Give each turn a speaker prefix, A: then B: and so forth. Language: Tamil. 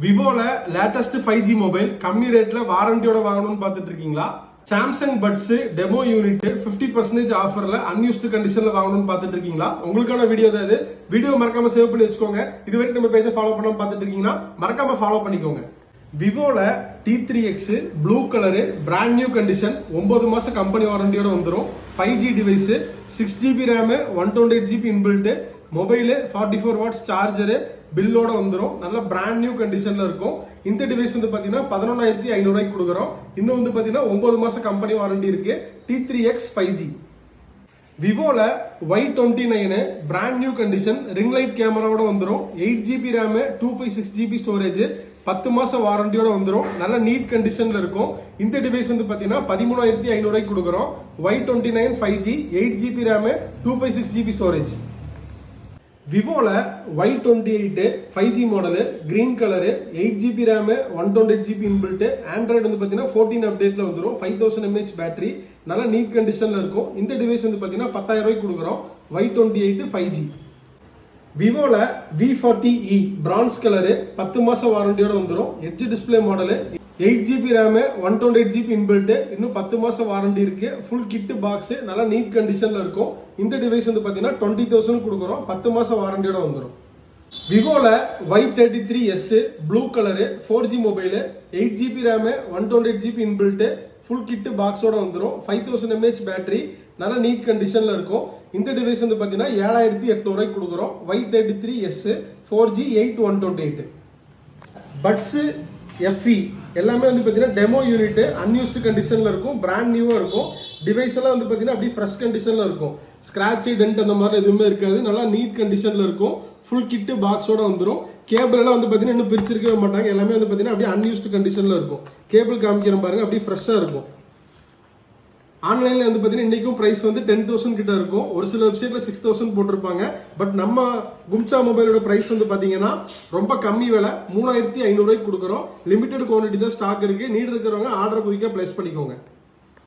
A: விவோல லேட்டஸ்ட் 5G மொபைல் கம்மி ரேட்ல வாரண்டியோட வாங்கணும்னு பார்த்துட்டு இருக்கீங்களா? சாம்சங் பட்ஸ் டெமோ யூனிட் 50% ஆஃபர்ல அன்யூஸ்டு கண்டிஷன்ல வாங்கணும்னு பார்த்துட்டு இருக்கீங்களா? உங்களுக்கான வீடியோ தான் இது. வீடியோ மறக்காம சேவ் பண்ணி வச்சுக்கோங்க. இது வரைக்கும் நம்ம பேஜை ஃபாலோ பண்ணாம பார்த்துட்டு இருக்கீங்கன்னா மறக்காம ஃபாலோ பண்ணிக்கோங்க. விவோல T3X blue colour brand new condition 9 மாசம் கம்பெனி வாரண்டியோட வந்துடும். 5G device 6GB RAM 128GB inbuilt mobile 44 watts charger பில்லோட வந்துடும். நல்ல பிராண்ட் நியூ கண்டிஷன்ல இருக்கும். இந்த டிவைஸ் வந்து பாத்தீங்கன்னா 11,500 கொடுக்குறோம். இன்னும் வந்து பாத்தீங்கன்னா 9 மாசம் கம்பெனி வாரண்டி இருக்கு. T3X 5G. விவோல Y29 brand new condition ring light கேமராவோட வந்துடும். 8GB ரேம் 256GB ஸ்டோரேஜ் 10 மாசம் வாரண்டியோட வந்துடும். நல்ல நீட் கண்டிஷன்ல இருக்கும். இந்த டிவைஸ் வந்து பாத்தீங்கன்னா 13,500 கொடுக்குறோம். Y29 5G 8GB RAM 256GB storage. விவோல Y28 5G model green colour 8GB RAM 128GB inbuilt Android வந்து பாத்தீங்கன்னா 14 அப்டேட்ல வந்துடும். 5000 mAh பேட்டரி நல்ல நீட் கண்டிஷன்ல இருக்கும். இந்த டிவைஸ் வந்து பாத்தீங்கன்னா 10,000 கொடுக்குறோம். Y28 5G. விவோல V40e France colour 10 மாசம் வாரண்டியோட வந்துடும். Edge display model 8GB RAM 128GB inbuilt இன்னும் 10 மாசம் வாரண்டி இருக்கு. ஃபுல் கிட் பாக்ஸ் நல்ல நீட் கண்டிஷன்ல இருக்கும். இந்த டிவைஸ் வந்து பாத்தீங்கன்னா 20,000 கொடுக்குறோம். 10 மாசம் வாரண்டியோட வந்துடும். விவோல Y33s blue colour 4G mobile 8GB RAM 128GB inbuilt full kit பாக்ஸோட வந்துடும். 5000 mAh பேட்டரி நல்ல நீட் கண்டிஷன்ல இருக்கும். இந்த டிவைஸ் வந்து பாத்தீங்கன்னா 7,800 கொடுக்குறோம். Y33s 4G 8128. பட்ஸ் FE எல்லாமே வந்து பாத்தீங்கன்னா டெமோ யூனிட் அன்யூஸ்டு கண்டிஷன்ல இருக்கும். பிராண்ட் நியூவா இருக்கும். டிவைஸ் எல்லாம் வந்து பாத்தீங்கன்னா அப்படியே ஃப்ரெஷ் கண்டிஷன்ல இருக்கும். ஸ்கிராட்ச் டென்ட் அந்த மாதிரி எதுவுமே இருக்காது. நல்லா நீட் கண்டிஷன்ல இருக்கும். ஃபுல் கிட் பாக்ஸோட வந்துடும். கேபிள் எல்லாம் வந்து பாத்தீங்கன்னா இன்னும் பிரிச்சிருக்கவே மாட்டாங்க. எல்லாமே வந்து பாத்தீங்கன்னா அப்படியே அன்யூஸ்டு கண்டிஷன்ல இருக்கும். கேபிள் காமிக்கிறேன் பாருங்க, அப்படியே ஃப்ரெஷ்ஷா இருக்கும். ஆன்லைன்ல வந்து பாத்தீங்கன்னா இன்னைக்கும் பிரைஸ் வந்து 10,000 கிட்ட இருக்கும். ஒரு சில வெப்சைட்ல 6,000 போட்டிருப்பாங்க. பட் நம்ம கும்சா மொபைலோட பிரைஸ் வந்து பாத்தீங்கன்னா ரொம்ப கம்மி விலை 3,500 கொடுக்குறோம். லிமிடெட் குவான்டிட்டி தான் ஸ்டாக் இருக்கு. நீட் இருக்கிறவங்க ஆர்டர் குயிக்கா பிளேஸ் பண்ணிக்கோங்க.